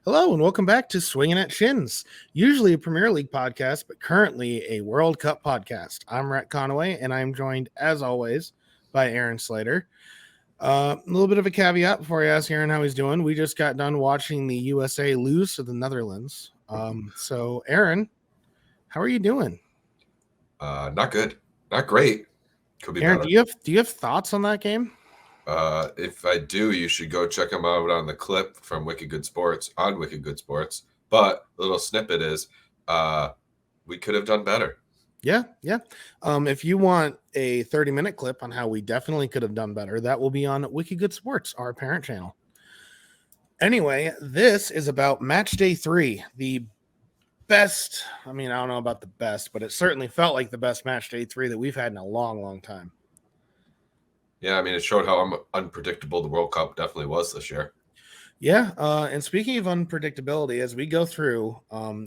Hello and welcome back to Swinging at Shins, usually a Premier League podcast, but currently a World Cup podcast. I'm Rhett Conaway, and I'm joined, as always, by Aaron Slater. A little bit of a caveat before I ask Aaron how he's doing. We just got done watching the USA lose to the Netherlands. So, Aaron, how are you doing? Not good. Not great. Could be Aaron, better. do you have thoughts on that game? If I do, you should go check them out on the clip from Wicked Good Sports on Wicked Good Sports. But the little snippet is, we could have done better. Yeah. If you want a 30-minute clip on how we definitely could have done better, that will be on Wicked Good Sports, our parent channel. Anyway, this is about Matchday 3, the best. I mean, I don't know about the best, but it certainly felt like the best Matchday 3 that we've had in a long, long time. Yeah, I mean, it showed how unpredictable the World Cup definitely was this year. Yeah, and speaking of unpredictability, as we go through,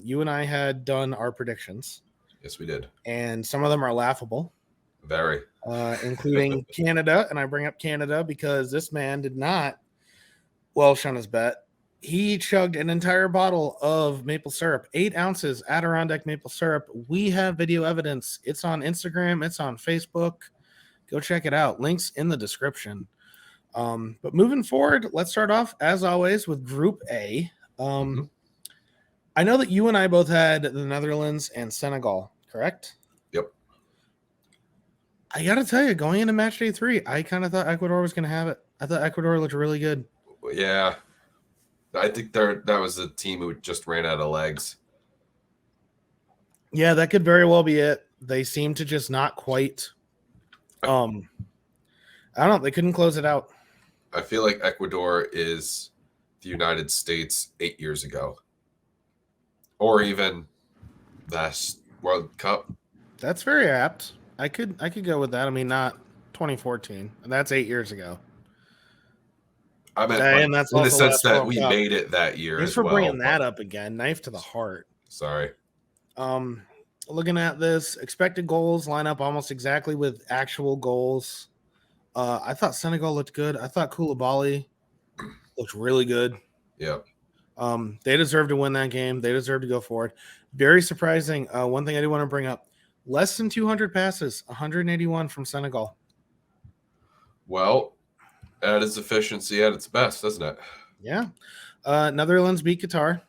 you and I had done our predictions. Yes, we did. And some of them are laughable. Very. Including Canada. And I bring up Canada because this man did not Welsh on his bet. He chugged an entire bottle of maple syrup, 8 ounces Adirondack maple syrup. We have video evidence. It's on Instagram. It's on Facebook. Go check it out. Links in the description. But moving forward, let's start off, as always, with Group A. I know that you and I both had the Netherlands and Senegal, correct? Yep. I got to tell you, going into Matchday 3, I kind of thought Ecuador was going to have it. I thought Ecuador looked really good. Yeah. I think that was a team who just ran out of legs. Yeah, that could very well be it. They seem to just not quite. I don't know. They couldn't close it out. I feel like Ecuador is the United States 8 years ago. Or even last World Cup. That's very apt. I could go with that. I mean, not 2014. That's 8 years ago. I meant and that's in the sense that World we Cup. Made it that year. Thanks as for well, bringing that up again. Knife to the heart. Sorry. Looking at this, expected goals line up almost exactly with actual goals. I thought Senegal looked good. I thought Koulibaly looked really good. Yeah. They deserve to win that game. They deserve to go forward. Very surprising. One thing I do want to bring up, less than 200 passes, 181 from Senegal. Well, that is efficiency at its best, doesn't it? Yeah. Netherlands beat Qatar.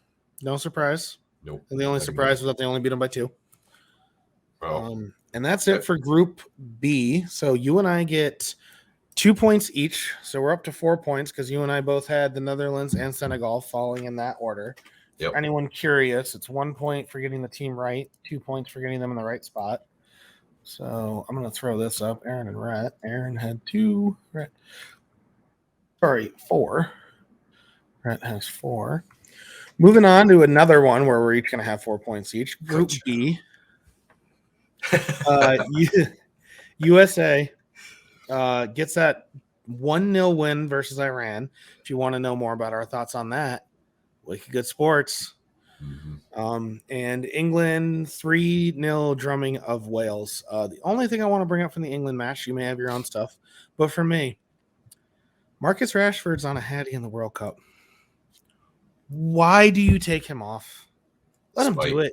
No surprise. Nope. And the only surprise was that they only beat them by 2. Oh. And that's it for Group B. So you and I get 2 points each. So we're up to 4 points because you and I both had the Netherlands and Senegal falling in that order. Yep. For anyone curious, it's 1 point for getting the team right, 2 points for getting them in the right spot. So I'm going to throw this up. Aaron and Rhett. Aaron had 2. Rhett. Sorry, 4. Rhett has 4. Moving on to another one where we're each going to have 4 points each. Group B. USA gets that 1-0 win versus Iran. If you want to know more about our thoughts on that, Wicked Good Sports. And England 3-0 drumming of Wales. The only thing I want to bring up from the England match, you may have your own stuff, but for me, Marcus Rashford's on a hattie in the World Cup. Why do you take him off? Let him do it.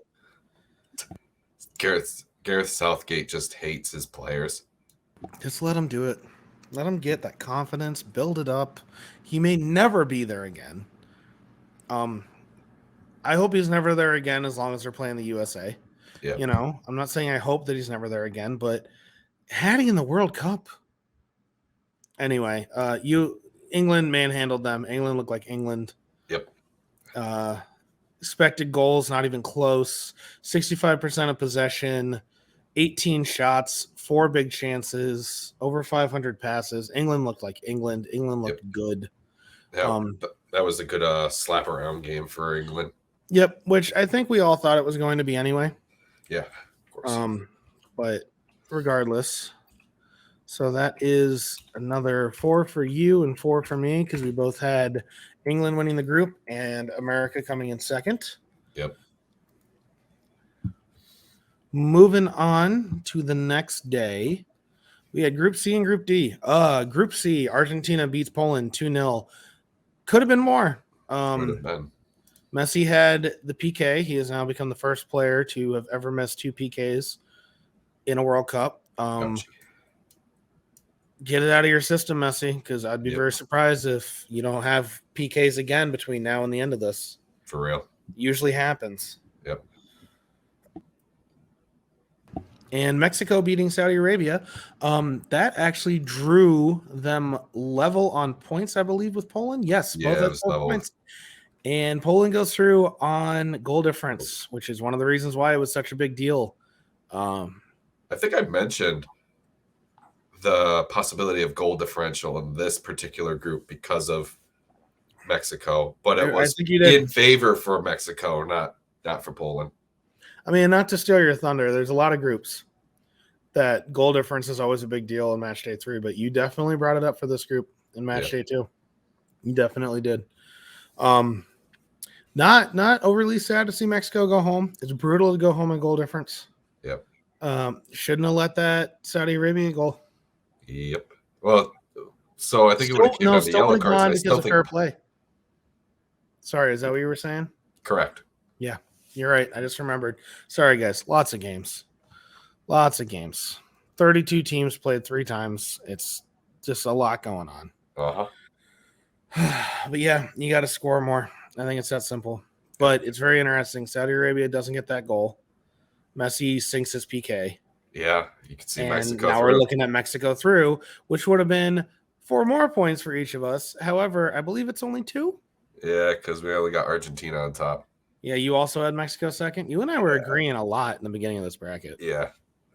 Gareth Southgate just hates his players. Just let him do it. Let him get that confidence, build it up. He may never be there again. I hope he's never there again as long as they're playing the USA. Yeah. You know, I'm not saying I hope that he's never there again, but hattie in the World Cup. Anyway, England manhandled them. England looked like England. Yep. Expected goals, not even close. 65% of possession, 18 shots, 4 big chances, over 500 passes. England looked like England. England looked good. That was a good slap around game for England. Yep, which I think we all thought it was going to be anyway. Yeah, of course. But regardless, so that is another 4 for you and 4 for me because we both had England winning the group and America coming in second. Yep. Moving on to the next day, we had Group C and Group D. Group C, Argentina beats Poland 2-0. Could have been more. Could have been. Messi had the PK. He has now become the first player to have ever missed 2 PKs in a World Cup. Get it out of your system, Messi, because I'd be very surprised if you don't have PKs again between now and the end of this. For real. Usually happens. Yep. And Mexico beating Saudi Arabia, that actually drew them level on points, I believe, with Poland. Yes, Yeah, both it at was 4 level. points. And Poland goes through on goal difference, which is one of the reasons why it was such a big deal. I think I mentioned the possibility of goal differential in this particular group because of Mexico, but it was in favor for Mexico, not for Poland. I mean, not to steal your thunder, there's a lot of groups that goal difference is always a big deal in Matchday 3, but you definitely brought it up for this group in Matchday 2. You definitely did. Not overly sad to see Mexico go home. It's brutal to go home in goal difference. Yep. Shouldn't have let that Saudi Arabia goal. Yep. Well, so I think it would have came down to yellow cards. I still think fair play. Sorry, is that what you were saying? Correct. Yeah, you're right. I just remembered. Sorry, guys. Lots of games. 32 teams played 3 times. It's just a lot going on. But yeah, you got to score more. I think it's that simple. But it's very interesting. Saudi Arabia doesn't get that goal. Messi sinks his PK. Yeah, you can see Mexico now we're looking at Mexico through, which would have been 4 more points for each of us. However, I believe it's only 2. Yeah, because we only got Argentina on top. Yeah, you also had Mexico second. You and I were agreeing a lot in the beginning of this bracket. Yeah,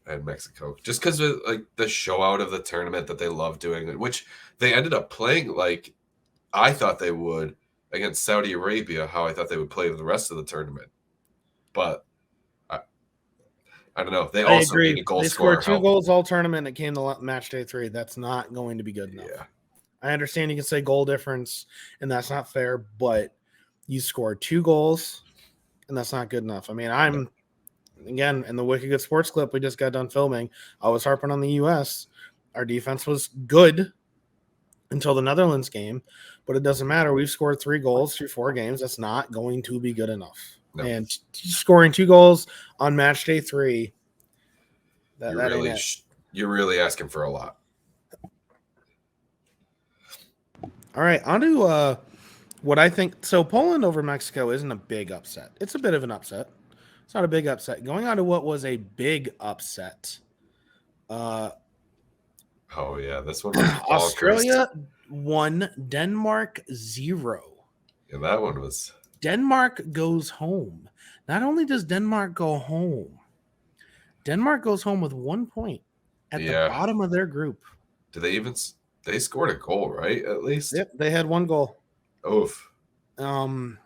I had Mexico. Just because of like the show out of the tournament that they love doing, which they ended up playing like I thought they would against Saudi Arabia, how I thought they would play the rest of the tournament. But I don't know. They also need a goal scorer. They scored 2 goals all tournament. It came to match day 3. That's not going to be good enough. Yeah. I understand you can say goal difference, and that's not fair, but you scored 2 goals, and that's not good enough. I mean, again, in the Wicked Good Sports clip we just got done filming, I was harping on the U.S. Our defense was good until the Netherlands game, but it doesn't matter. We've scored 3 goals through 4 games. That's not going to be good enough. No. And scoring 2 goals on match day 3, you're really asking for a lot. All right, on to what I think. So Poland over Mexico isn't a big upset. It's a bit of an upset. It's not a big upset. Going on to what was a big upset. Oh, yeah, this one. Australia 1, Denmark 0. Yeah, that one was. Denmark goes home. Not only does Denmark go home, Denmark goes home with 1 point at the bottom of their group. Do they even? They scored a goal, right? At least. Yep, they had 1 goal. Oof. Gun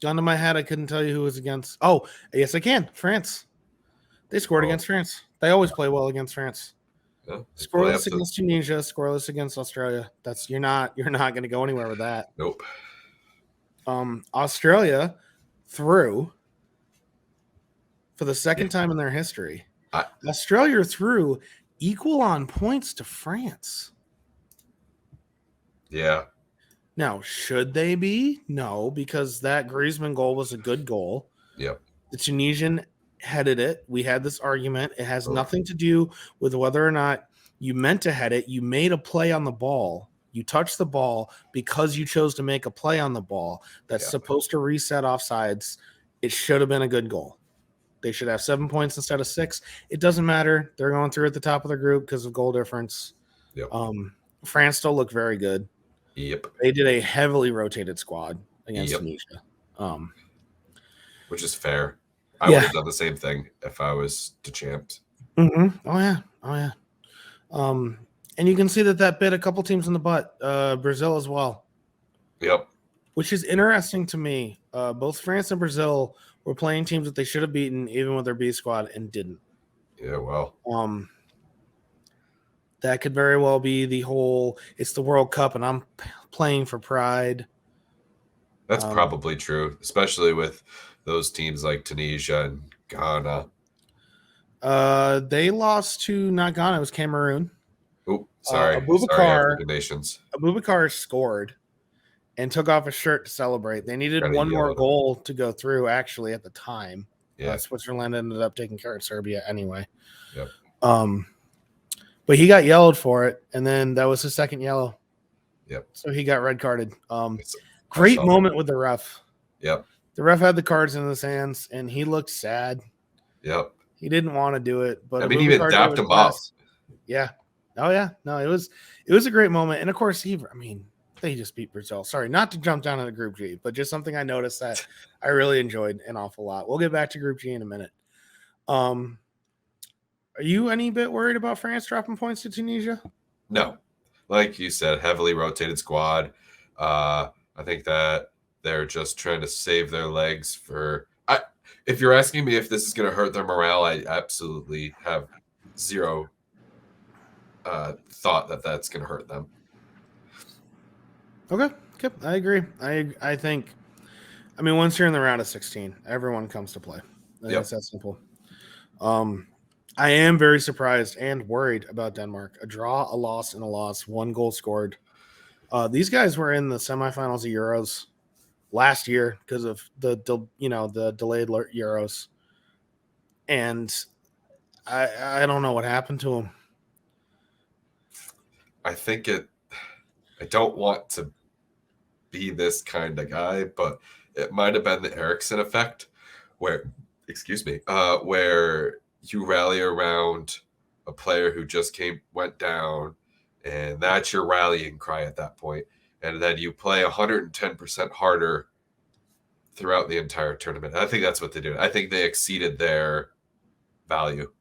to my head, I couldn't tell you who was against. Oh, yes, I can. France. They scored against France. They always play well against France. Yeah, scoreless against Tunisia, scoreless against Australia. You're not going to go anywhere with that. Nope. Australia threw for the second time in their history. Australia threw equal on points to France. Yeah. Now, should they be? No, because that Griezmann goal was a good goal. Yep. The Tunisian headed it. We had this argument. It has nothing to do with whether or not you meant to head it. You made a play on the ball. You touched the ball because you chose to make a play on the ball that's supposed to reset offsides. It should have been a good goal. They should have 7 points instead of 6. It doesn't matter. They're going through at the top of the group because of goal difference. Yep. France still looked very good. Yep. They did a heavily rotated squad against Tunisia. Which is fair. I would have done the same thing if I was DeChamps. Mm-hmm. Oh, yeah. And you can see that bit a couple teams in the butt. Brazil as well. Yep. Which is interesting to me. Both France and Brazil were playing teams that they should have beaten even with their B squad and didn't. Yeah, well. That could very well be the whole, it's the World Cup and I'm playing for pride. That's probably true, especially with those teams like Tunisia and Ghana. They lost to not Ghana, it was Cameroon. Oh, sorry. Abubakar Nations. Abubakar scored, and took off his shirt to celebrate. They needed Kinda one more yelled. goal to go through, actually, at the time. Yeah. Switzerland ended up taking care of Serbia anyway. Yep. But he got yellowed for it, and then that was his second yellow. Yep. So he got red carded. I Great saw moment with the ref. Yep. The ref had the cards in his hands, and he looked sad. Yep. He didn't want to do it, but I mean, he even dapped him up. Yeah. Oh yeah. No, it was a great moment, and of course they just beat Brazil. Sorry, not to jump down into Group G, but just something I noticed that I really enjoyed an awful lot. We'll get back to Group G in a minute. Are you any bit worried about France dropping points to Tunisia? No. Like you said, heavily rotated squad. I think that they're just trying to save their legs for. If you're asking me if this is going to hurt their morale, I absolutely have zero thought that that's going to hurt them. Okay, I agree. I think. I mean, once you're in the round of 16, everyone comes to play. It's that simple. I am very surprised and worried about Denmark. A draw, a loss, and a loss. 1 goal scored. These guys were in the semifinals of Euros last year because of the delayed Euros, and I don't know what happened to them. I think I don't want to be this kind of guy, but it might have been the Eriksson effect, where you rally around a player who just went down, and that's your rallying cry at that point. And then you play 110% harder throughout the entire tournament. I think that's what they did. I think they exceeded their value.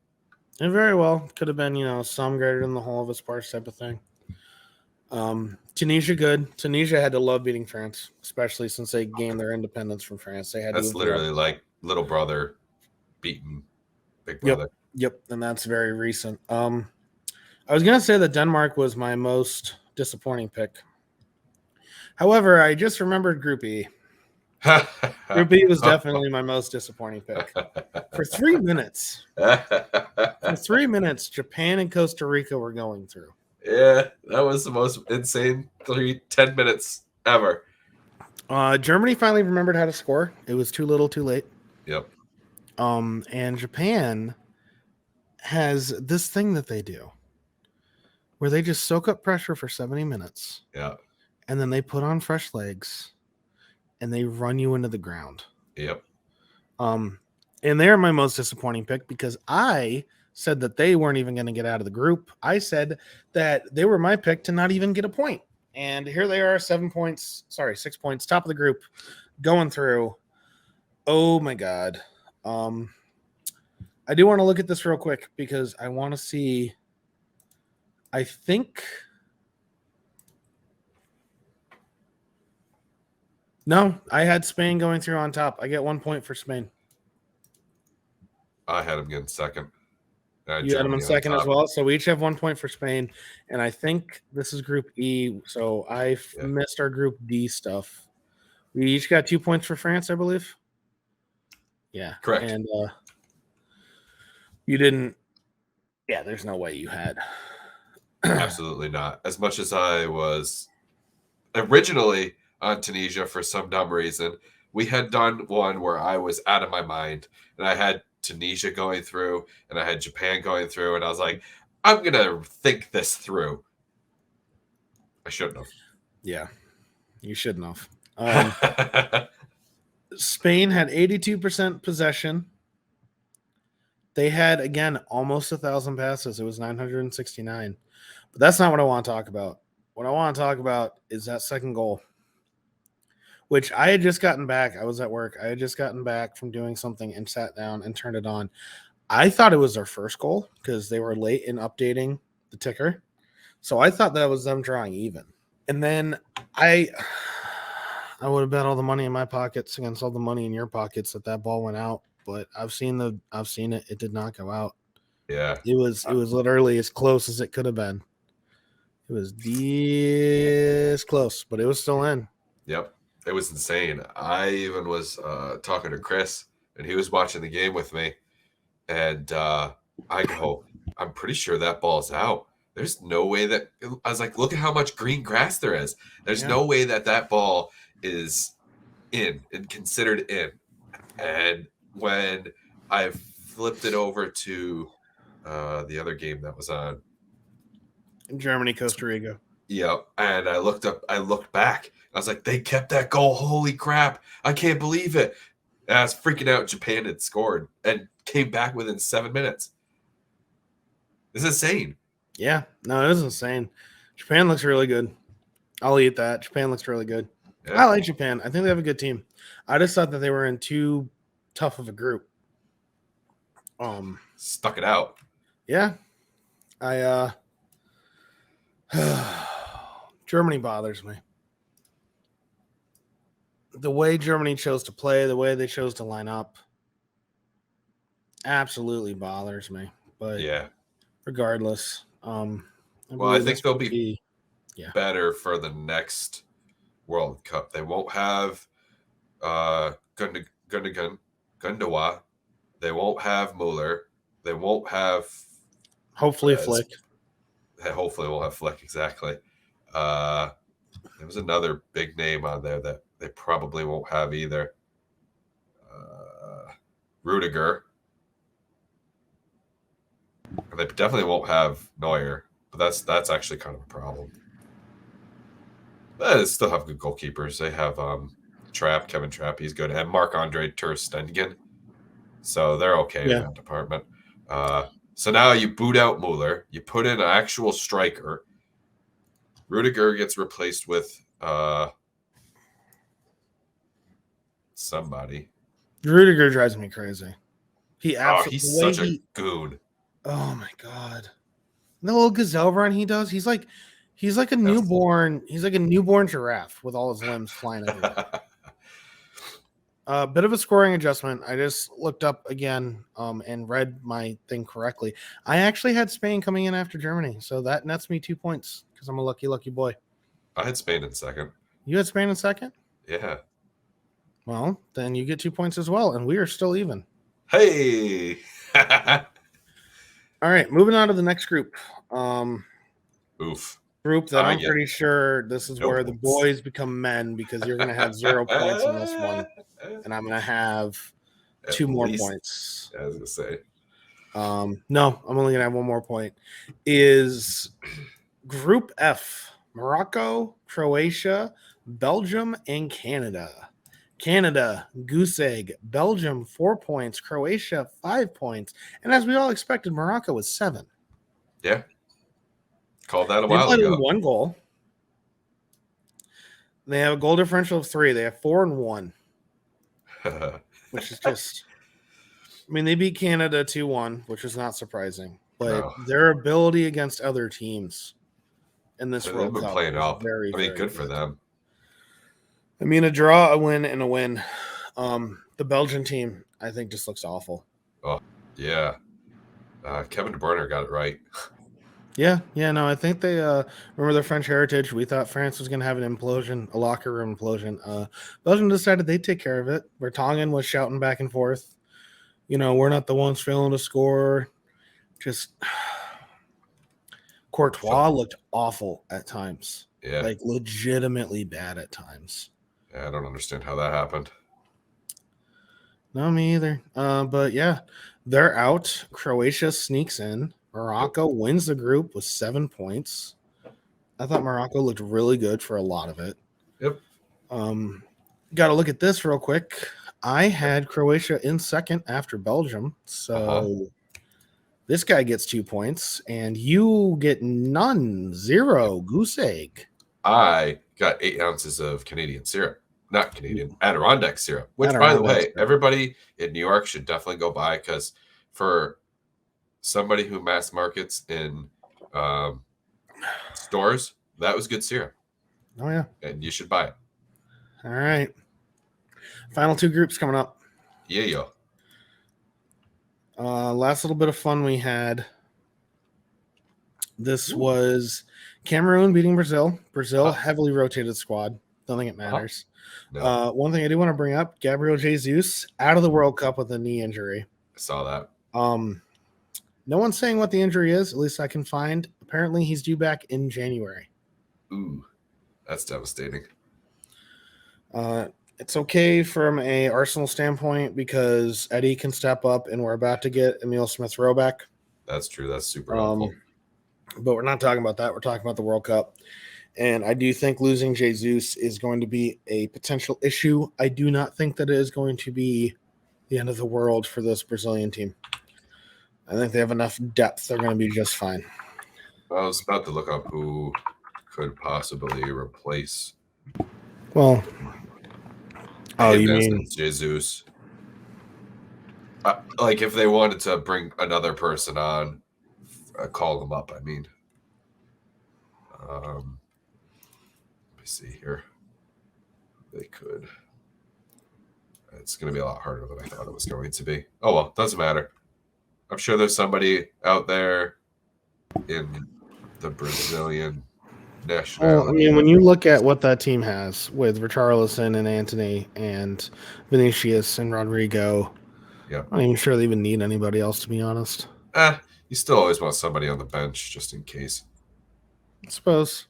It very well could have been, some greater than the whole of its parts type of thing. Tunisia good. Tunisia had to love beating France, especially since they gained their independence from France. That's literally like little brother beating big brother. Yep, and that's very recent. I was gonna say that Denmark was my most disappointing pick. However, I just remembered Group E. Group E was definitely my most disappointing pick. For 3 minutes, Japan and Costa Rica were going through. Yeah, that was the most insane 10 minutes ever. Germany finally remembered how to score. It was too little, too late. Yep. And Japan has this thing that they do where they just soak up pressure for 70 minutes. Yeah. And then they put on fresh legs and they run you into the ground. Yep. And they're my most disappointing pick because I said that they weren't even going to get out of the group. I said that they were my pick to not even get a point. And here they are, 6 points, top of the group, going through. Oh my God. I do want to look at this real quick because I want to see. I think. No, I had Spain going through on top. I get 1 point for Spain. I had them getting second. You had them in second as well. So we each have 1 point for Spain. And I think this is Group E. So I missed our Group D stuff. We each got 2 points for France, I believe. Yeah. Correct. And you didn't. Yeah, there's no way you had. Absolutely not. As much as I was originally on Tunisia for some dumb reason, we had done one where I was out of my mind and I had Tunisia going through and I had Japan going through, and I was like, I'm going to think this through. I shouldn't have. Yeah, you shouldn't have. Spain had 82% possession. They had, again, almost 1,000 passes. It was 969. But that's not what I want to talk about. What I want to talk about is that second goal, which I had just gotten back. I was at work. I had just gotten back from doing something and sat down and turned it on. I thought it was their first goal because they were late in updating the ticker. So I thought that was them drawing even. And then I would have bet all the money in my pockets against all the money in your pockets that ball went out. But I've seen it. It did not go out. Yeah. It was literally as close as it could have been. It was this close, but it was still in. Yep. It was insane. I even was talking to Chris, and he was watching the game with me. And I go, I'm pretty sure that ball's out. there's no way that I was like, look at how much green grass there is. There's Yeah. no way that ball is in and considered in. And when I flipped it over to the other game that was on, Germany, Costa Rica. yeah, and I looked back. I was like, they kept that goal. Holy crap. I can't believe it. And I was freaking out. Japan had scored and came back within 7 minutes. It's insane. Yeah, no, it is insane. Japan looks really good. I'll eat that. Japan looks really good. Yeah. I like Japan. I think they have a good team. I just thought that they were in too tough of a group. Stuck it out. Yeah. Germany bothers me. The way Germany chose to play, the way they chose to line up, absolutely bothers me. But yeah, regardless, I think they'll be yeah, better for the next World Cup. They won't have Gundawa. They won't have Mueller. They won't have hopefully Flick. Hopefully we'll have Flick, exactly. There was another big name on there that they probably won't have either. Rudiger. They definitely won't have Neuer, but that's actually kind of a problem. But they still have good goalkeepers. They have Kevin Trapp, he's good, and Marc-Andre ter Stegen. So they're okay in that department. So now you boot out Mueller, you put in an actual striker. Rudiger gets replaced with somebody. Rudiger drives me crazy. He's such a goon. Oh my god. The little gazelle run he does, he's like a newborn. He's like a newborn giraffe with all his limbs flying everywhere. A bit of a scoring adjustment. I just looked up again and read my thing correctly. I actually had Spain coming in after Germany, so that nets me 2 points because I'm a lucky boy. I had Spain in second. You had Spain in second? Yeah. Well, then you get 2 points as well, and we are still even. Hey! All right, moving on to the next group. Oof. Group that I'm pretty sure this is where the boys become men because you're going to have 0 points in this one, and I'm going to have 2 more points. I was going to say. No, I'm only going to have 1 more point. Is Group F, Morocco, Croatia, Belgium, and Canada. Canada, goose egg. Belgium, 4 points. Croatia, 5 points. And as we all expected, Morocco was 7. Yeah. Called that a while ago. They played in 1 goal. They have a goal differential of 3. They have 4 and 1. Which is just... I mean, they beat Canada 2-1, which is not surprising. But their ability against other teams in this World Cup playing up. Very, very good for them. I mean, a draw, a win, and a win. The Belgian team, I think, just looks awful. Oh, yeah. Kevin De Bruyne got it right. Yeah, no, I think they remember their French heritage. We thought France was going to have an implosion, a locker room implosion. Belgium decided they'd take care of it. Vertonghen was shouting back and forth. You know, we're not the ones failing to score. Just Courtois looked awful at times. Yeah. Like legitimately bad at times. Yeah, I don't understand how that happened. No, me either. But yeah, they're out. Croatia sneaks in. Morocco wins the group with 7 points. I thought Morocco looked really good for a lot of it. Yep. Got to look at this real quick. I had Croatia in second after Belgium. So this guy gets 2 points, and you get none. 0. Goose egg. I got 8 ounces of Canadian syrup. Not Canadian, Adirondack syrup. Which, by the way, everybody in New York should definitely go buy because for somebody who mass markets in stores, that was good syrup. Oh, yeah. And you should buy it. All right. Final 2 groups coming up. Yeah. Last little bit of fun we had. This was Cameroon beating Brazil. Brazil heavily rotated squad. Don't think it matters. No. One thing I do want to bring up, Gabriel Jesus out of the World Cup with a knee injury. I saw that. No one's saying what the injury is, at least I can find, Apparently, he's due back in January. Ooh, that's devastating. It's okay from a Arsenal standpoint because Eddie can step up, and we're about to get Emile Smith-Rowe back. That's true. That's super helpful. But we're not talking about that. We're talking about the World Cup. And I do think losing Jesus is going to be a potential issue. I do not think that it is going to be the end of the world for this Brazilian team. I think they have enough depth. They're going to be just fine. I was about to look up who could possibly replace. Well, you mean Jesus? Like if they wanted to bring another person on, call them up. I mean, let me see here. They could. It's going to be a lot harder than I thought it was going to be. Oh well, doesn't matter. I'm sure there's somebody out there in the Brazilian national. Well, I mean, when you look at what that team has with Richarlison and Antony and Vinicius and Rodrigo, yeah, I'm not even sure they even need anybody else, to be honest. You still always want somebody on the bench just in case. I suppose.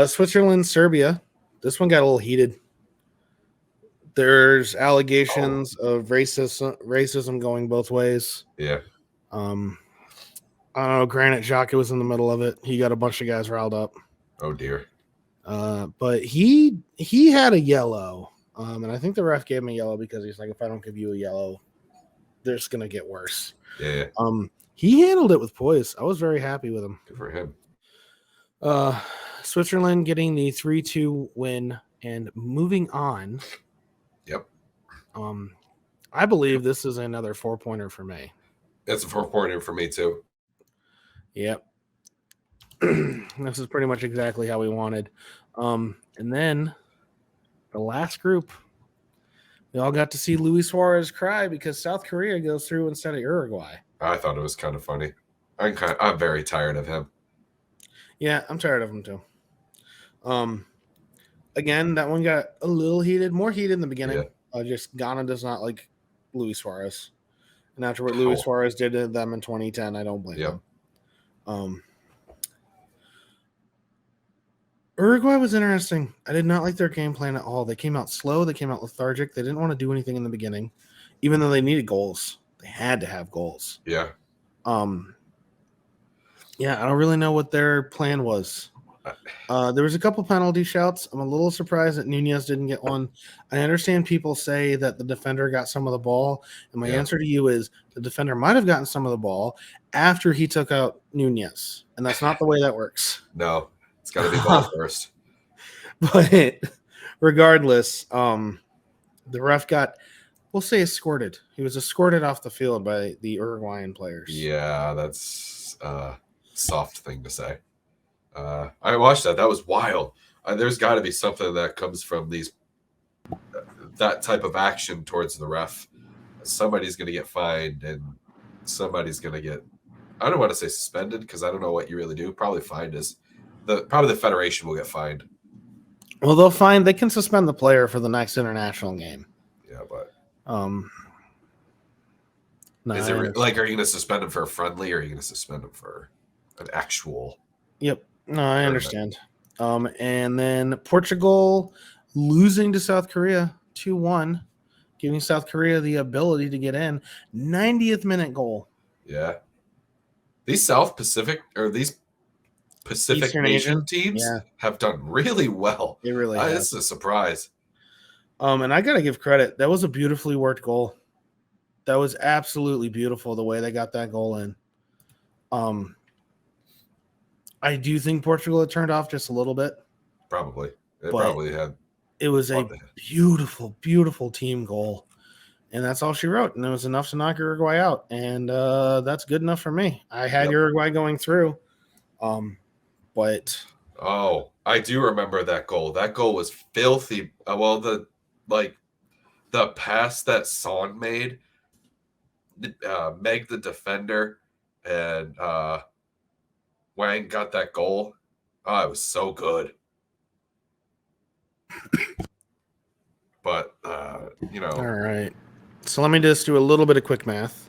Switzerland, Serbia. This one got a little heated. There's allegations of racism going both ways. Yeah. I don't know. Granit Xhaka was in the middle of it. He got a bunch of guys riled up. Oh dear. But he had a yellow. And I think the ref gave him a yellow because he's like, if I don't give you a yellow, this gonna get worse. Yeah. He handled it with poise. I was very happy with him. Good for him. Switzerland getting the 3-2 win and moving on. Yep. I believe this is another 4-pointer for me. It's a 4-pointer for me too. Yep. This is pretty much exactly how we wanted. And then the last group, we all got to see Luis Suarez cry because South Korea goes through instead of Uruguay. I thought it was kind of funny. I'm very tired of him. Yeah, I'm tired of him too. Again, that one got a little heated, more heated in the beginning. Yeah. Just Ghana does not like Luis Suarez. And after what Luis Suarez did to them in 2010, I don't blame them. Uruguay was interesting. I did not like their game plan at all. They came out slow. They came out lethargic. They didn't want to do anything in the beginning, even though they needed goals. They had to have goals. Yeah. Yeah, I don't really know what their plan was. There was a couple penalty shouts. I'm a little surprised that Nunez didn't get one. I understand people say that the defender got some of the ball, and my answer to you is the defender might have gotten some of the ball after he took out Nunez, and that's not the way that works. No, it's got to be ball first. But regardless, the ref got, we'll say, escorted. He was escorted off the field by the Uruguayan players. Yeah, that's a soft thing to say. I watched that. That was wild. There's got to be something that comes from that type of action towards the ref. Somebody's going to get fined, and somebody's going to get, I don't want to say suspended because I don't know what you really do. Probably fined is probably the federation will get fined. Well, they can suspend the player for the next international game. Yeah, but no, is it are you going to suspend him for a friendly, or are you going to suspend him for an actual? Yep. No, I understand. And then Portugal losing to South Korea 2-1, giving South Korea the ability to get in. 90th minute goal. Yeah. These Pacific Eastern Asian Asian teams have done really well. They really have. It's a surprise. And I got to give credit. That was a beautifully worked goal. That was absolutely beautiful the way they got that goal in. I do think Portugal had turned off just a little bit. Probably. It probably had. It was a beautiful, beautiful team goal. And that's all she wrote. And it was enough to knock Uruguay out. And that's good enough for me. I had Uruguay going through. But. Oh, I do remember that goal. That goal was filthy. Well, the pass that Son made, Meg the defender, and Wang got that goal. Oh, it was so good. But, All right. So let me just do a little bit of quick math.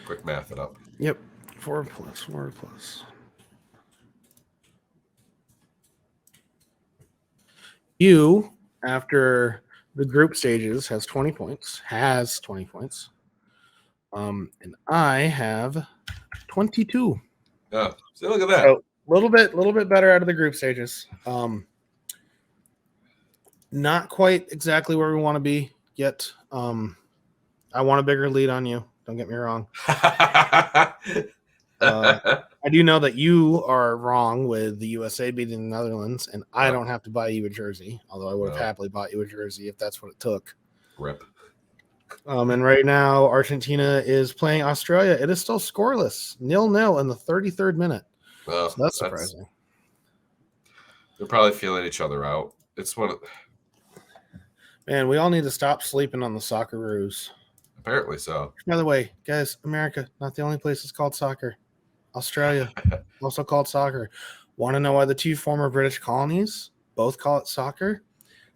Quick math it up. Yep. 4+. You, after the group stages, has 20 points. And I have 22. Oh, see, look at that. So little bit better out of the group stages. Not quite exactly where we want to be yet. I want a bigger lead on you. Don't get me wrong. I do know that you are wrong with the USA beating the Netherlands, and I don't have to buy you a jersey, although I would have happily bought you a jersey if that's what it took. Rip. And right now, Argentina is playing Australia. It is still scoreless, 0-0 in the 33rd minute. Well, so that's surprising. They're probably feeling each other out. It's one of... Man, we all need to stop sleeping on the Socceroos. Apparently so. By the way, guys, America, not the only place it's called soccer. Australia, also called soccer. Want to know why the two former British colonies both call it soccer?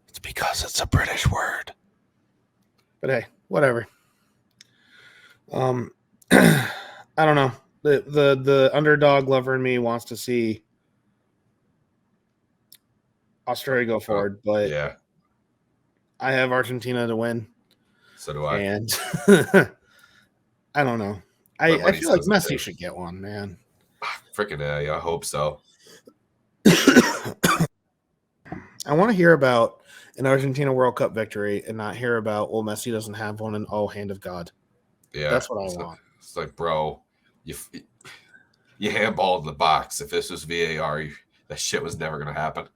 It's because it's a British word. But hey, whatever. I don't know. The underdog lover in me wants to see Australia go forward, but yeah, I have Argentina to win. So do I. And I don't know. I feel like Messi should get one, man. Freaking I hope so. I want to hear about an Argentina World Cup victory and not hear about, well, Messi doesn't have one and hand of God. Yeah, that's what I want. It's like, bro, you handballed the box. If this was VAR, that shit was never going to happen.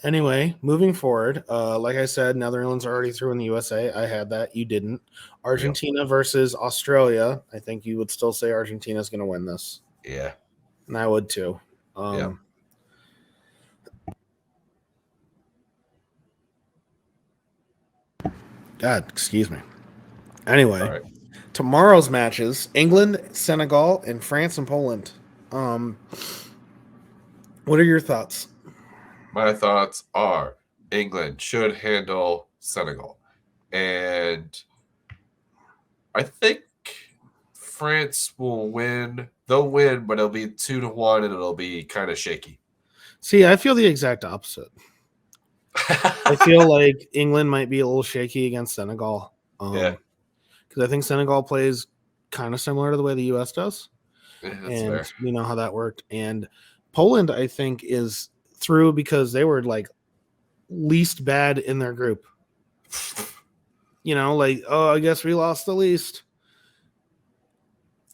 Anyway, moving forward, like I said, Netherlands already threw in the USA. I had that. You didn't. Argentina versus Australia. I think you would still say Argentina's going to win this. Yeah. And I would too. Yeah. God, excuse me. Anyway, tomorrow's matches: England, Senegal, and France and Poland. What are your thoughts? My thoughts are England should handle Senegal. And I think France will win. They'll win, but it'll be 2-1 and it'll be kind of shaky. See, I feel the exact opposite. I feel like England might be a little shaky against Senegal. Yeah. Because I think Senegal plays kind of similar to the way the U.S. does. Yeah, that's and fair. We know how that worked. And Poland, I think, is through because they were like least bad in their group. Like, oh, I guess we lost the least.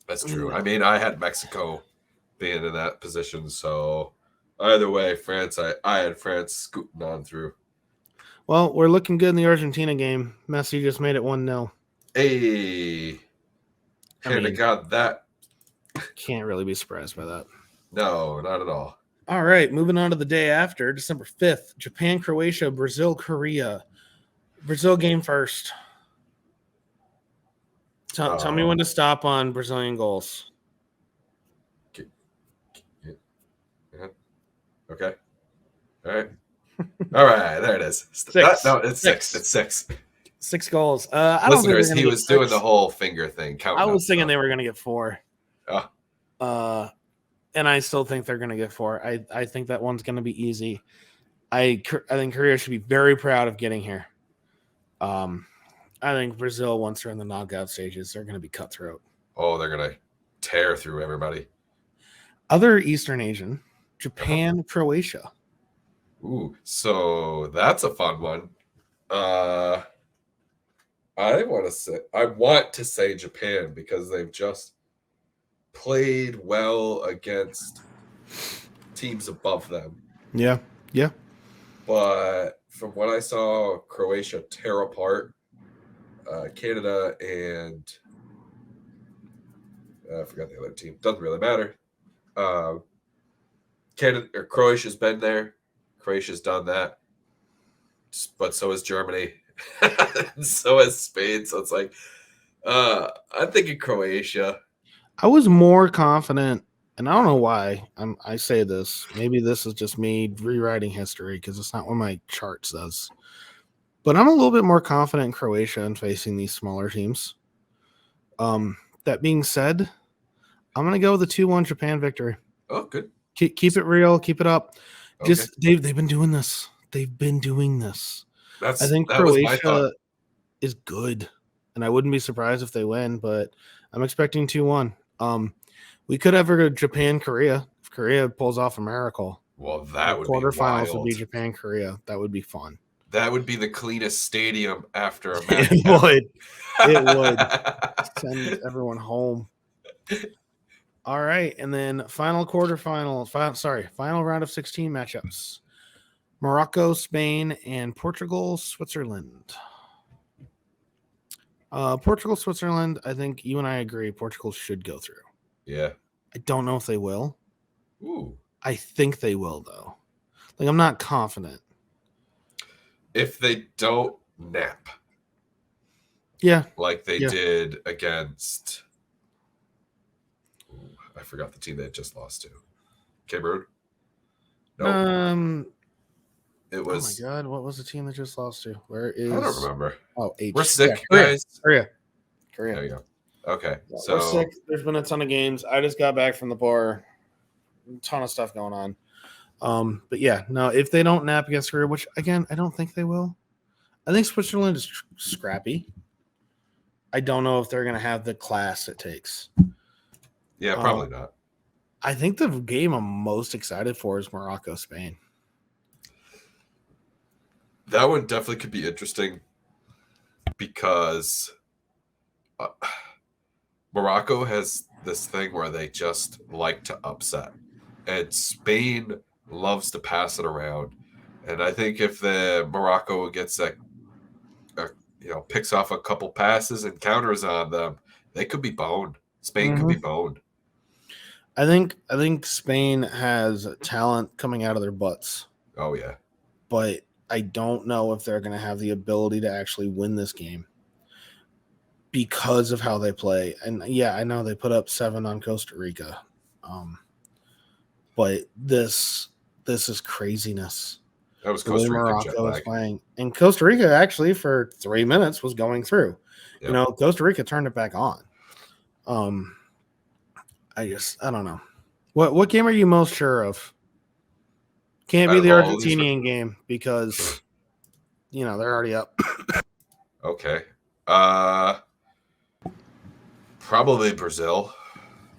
That's true. I mean, I had Mexico being in that position, so either way, France, I had France scooting on through. Well, we're looking good in the Argentina game. Messi just made it 1-0. Hey, hand of God, that can't really be surprised by that. No, not at all. All right, moving on to the day after, December 5th, Japan, Croatia, Brazil, Korea. Brazil game first. Tell me when to stop on Brazilian goals. Okay. All right. All right. There it is. Six. No, it's six. It's six. 6 goals. Listeners, he was doing the whole finger thing. I was thinking they were going to get 4. Oh. And I still think they're going to get 4. I think that one's going to be easy. I think Korea should be very proud of getting here. I think Brazil, once they're in the knockout stages, they're going to be cutthroat. Oh, they're going to tear through everybody. Other Eastern Asian, Japan, Croatia. Ooh, so that's a fun one. I want to say Japan because they've just played well against teams above them. Yeah. But from what I saw, Croatia tear apart Canada and I forgot the other team. Doesn't really matter. Croatia's been there. Croatia's done that. But so has Germany. So has Spain. So it's like, I'm thinking Croatia. I was more confident, and I don't know why I say this. Maybe this is just me rewriting history because it's not what my chart says. But I'm a little bit more confident in Croatia in facing these smaller teams. That being said, I'm going to go with the 2-1 Japan victory. Oh, good. Keep it real. Keep it up. Okay. They've been doing this. They've been doing this. I think that was my thought. Croatia is good, and I wouldn't be surprised if they win, but I'm expecting 2-1. We could have a Japan Korea if Korea pulls off a miracle. Well, that would be quarterfinals wild. would be Japan Korea. That would be fun. That would be the cleanest stadium after a match. It would send everyone home. All right, and then final round of 16 matchups. Morocco, Spain, and Portugal, Switzerland. Portugal, Switzerland, I think you and I agree Portugal should go through. Yeah. I don't know if they will. Ooh. I think they will, though. Like, I'm not confident. If they don't nap. Yeah. Like they did against... I forgot the team they just lost to. Cameroon? No. It was... Oh, my God. What was the team that just lost to? Where is... I don't remember. Oh, H. We're sick, guys. Korea. There you go. Okay. Yeah, so we're sick. There's been a ton of games. I just got back from the bar. A ton of stuff going on. But yeah, no, if they don't nap against Korea, which again, I don't think they will. I think Switzerland is scrappy. I don't know if they're going to have the class it takes. Yeah, probably not. I think the game I'm most excited for is Morocco, Spain. That one definitely could be interesting because Morocco has this thing where they just like to upset, and Spain loves to pass it around. And I think if the Morocco gets picks off a couple passes and counters on them, they could be boned. Spain could be boned. I think Spain has talent coming out of their butts. Oh yeah, but I don't know if they're going to have the ability to actually win this game because of how they play. And yeah, I know they put up 7 on Costa Rica, but this is craziness. That was Costa Rica Morocco is playing, and Costa Rica actually for 3 minutes was going through. Yep. Costa Rica turned it back on. I don't know. What game are you most sure of? Can't be the Argentinian game because they're already up. Okay. Probably Brazil.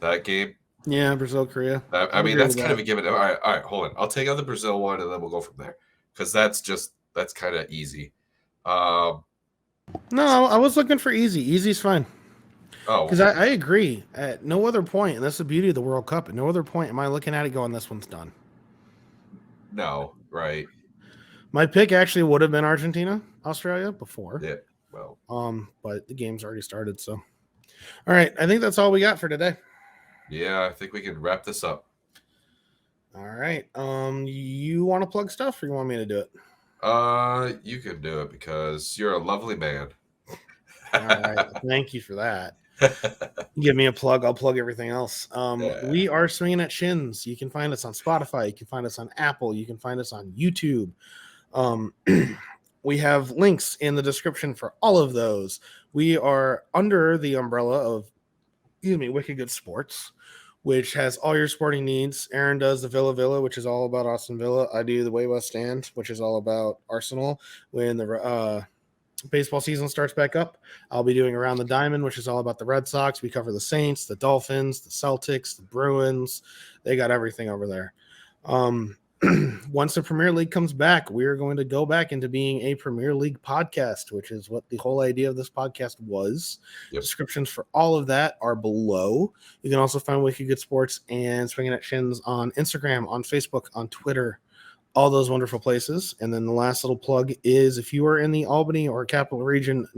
That game. Yeah, Brazil, Korea. I mean, that's kind of a given. All right, hold on. I'll take out the Brazil one, and then we'll go from there because that's kind of easy. No, I was looking for easy. Easy's fine. Oh, because I agree. At no other point, and that's the beauty of the World Cup. At no other point am I looking at it going, "This one's done." No, right. My pick actually would have been Argentina, Australia before. Yeah, well. But the game's already started, so. All right, I think that's all we got for today. Yeah, I think we can wrap this up. All right. You want to plug stuff, or you want me to do it? You can do it because you're a lovely man. All right. Thank you for that. Give me a plug. I'll plug everything else. We are Swinging at Shins. You can find us on Spotify. You can find us on Apple. You can find us on YouTube. We have links in the description for all of those. We are under the umbrella of, Wicked Good Sports, which has all your sporting needs. Aaron does the Villa, which is all about Aston Villa. I do the Way West Stand, which is all about Arsenal. When the baseball season starts back up, I'll be doing Around the Diamond, which is all about the Red Sox. We cover the Saints, the Dolphins, the Celtics, the Bruins. They got everything over there. Once the Premier League comes back, we are going to go back into being a Premier League podcast, which is what the whole idea of this podcast was. Yep. Descriptions for all of that are below. You can also find Wicked Good Sports and Swinging at Shins on Instagram, on Facebook, on Twitter, all those wonderful places. And then the last little plug is if you are in the Albany or Capital Region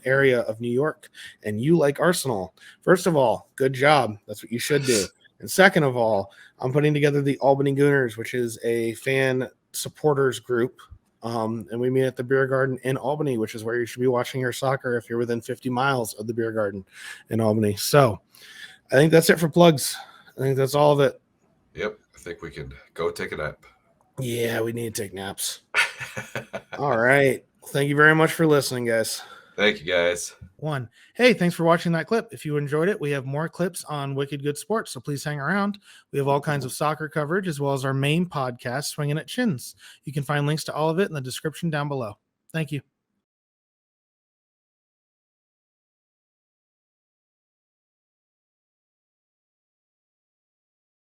area of New York and you like Arsenal, first of all, good job. That's what you should do. And second of all, I'm putting together the Albany Gooners, which is a fan supporters group. And we meet at the Beer Garden in Albany, which is where you should be watching your soccer if you're within 50 miles of the Beer Garden in Albany. So I think that's it for plugs. I think that's all of it. Yep. I think we can go take a nap. Yeah, we need to take naps. All right. Thank you very much for listening, guys. Thank you, guys. 1. Hey, thanks for watching that clip. If you enjoyed it, we have more clips on Wicked Good Sports, so please hang around. We have all kinds of soccer coverage as well as our main podcast, Swinging at Chins. You can find links to all of it in the description down below. Thank you.